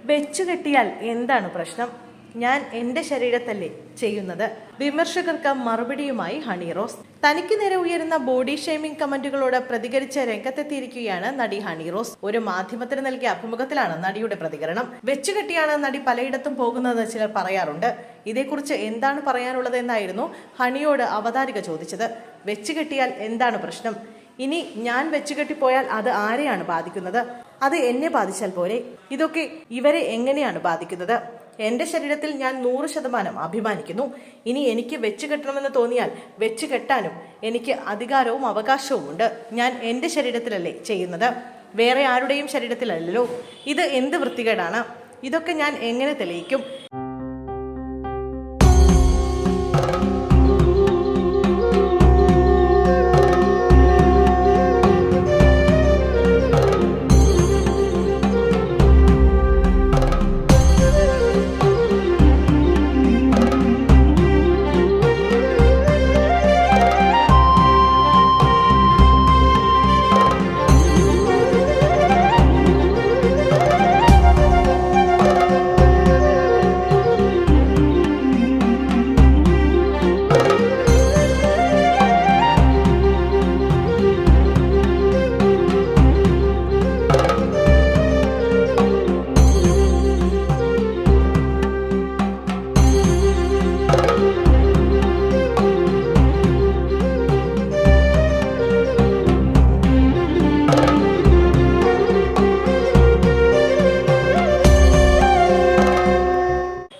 വെച്ചുകെട്ടിയാൽ എന്താണ് പ്രശ്നം? ഞാൻ എൻ്റെ ശരീരത്തല്ലേ ചെയ്യുന്നത്. വിമർശകർക്ക് മറുപടിയുമായി ഹണി റോസ്. തനിക്ക് നേരെ ഉയരുന്ന ബോഡി ഷേമിംഗ് കമന്റുകളോട് പ്രതികരിച്ച് രംഗത്തെത്തിയിരിക്കുകയാണ് നടി ഹണി റോസ്. ഒരു മാധ്യമത്തിന് നൽകിയ അഭിമുഖത്തിലാണ് നടിയുടെ പ്രതികരണം. വെച്ചുകെട്ടിയാണ് നടി പലയിടത്തും പോകുന്നത് ചിലർ പറയാറുണ്ട്. ഇതേക്കുറിച്ച് എന്താണ് പറയാനുള്ളത് എന്നായിരുന്നു ഹണിയോട് അവതാരിക ചോദിച്ചത്. വെച്ചുകെട്ടിയാൽ എന്താണ് പ്രശ്നം? ഇനി ഞാൻ വെച്ചുകെട്ടിപ്പോയാൽ അത് ആരെയാണ് ബാധിക്കുന്നത്? അത് എന്നെ ബാധിച്ചാൽ പോരെ? ഇതൊക്കെ ഇവരെ എങ്ങനെയാണ് ബാധിക്കുന്നത്? എൻ്റെ ശരീരത്തിൽ ഞാൻ 100% അഭിമാനിക്കുന്നു. ഇനി എനിക്ക് വെച്ചുകെട്ടണമെന്ന് തോന്നിയാൽ വെച്ചുകെട്ടാനും എനിക്ക് അധികാരവും അവകാശവും ഉണ്ട്. ഞാൻ എൻ്റെ ശരീരത്തിലല്ലേ ചെയ്യുന്നത്, വേറെ ആരുടെയും ശരീരത്തിലല്ലല്ലോ. ഇത് എന്ത് വൃത്തികേടാണ്? ഇതൊക്കെ ഞാൻ എങ്ങനെ തെളിയിക്കും?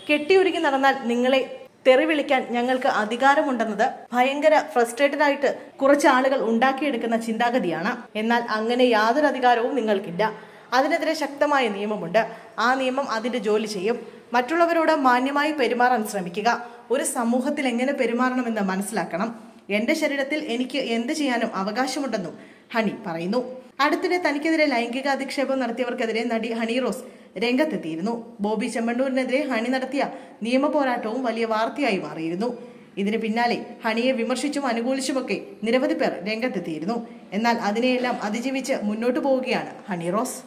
കെട്ടിയൊരുക്കി നടന്നാൽ നിങ്ങളെ തെറി വിളിക്കാൻ ഞങ്ങൾക്ക് അധികാരമുണ്ടെന്നത് ഭയങ്കര ഫ്രസ്ട്രേറ്റഡ് ആയിട്ട് കുറച്ച് ആളുകൾ ഉണ്ടാക്കിയെടുക്കുന്ന ചിന്താഗതിയാണ്. എന്നാൽ അങ്ങനെ യാതൊരു അധികാരവും നിങ്ങൾക്കില്ല. അതിനെതിരെ ശക്തമായ നിയമമുണ്ട്. ആ നിയമം അതിന്റെ ജോലി ചെയ്യും. മറ്റുള്ളവരോട് മാന്യമായി പെരുമാറാൻ ശ്രമിക്കുക. ഒരു സമൂഹത്തിൽ എങ്ങനെ പെരുമാറണമെന്ന് മനസ്സിലാക്കണം. എൻ്റെ ശരീരത്തിൽ എനിക്ക് എന്ത് ചെയ്യാനും അവകാശമുണ്ടെന്നും ഹണി പറയുന്നു. അടുത്തിടെ തനിക്കെതിരെ ലൈംഗിക അധിക്ഷേപം നടത്തിയവർക്കെതിരെ നടി ഹണി റോസ് രംഗത്തെത്തിയിരുന്നു. ബോബി ചെമ്മണ്ണൂരിനെതിരെ ഹണി നടത്തിയ നിയമ പോരാട്ടവും വലിയ വാർത്തയായി മാറിയിരുന്നു. ഇതിന് പിന്നാലെ ഹണിയെ വിമർശിച്ചും അനുകൂലിച്ചുമൊക്കെ നിരവധി പേർ രംഗത്തെത്തിയിരുന്നു. എന്നാൽ അതിനെയെല്ലാം അതിജീവിച്ച് മുന്നോട്ടു പോവുകയാണ് ഹണി റോസ്.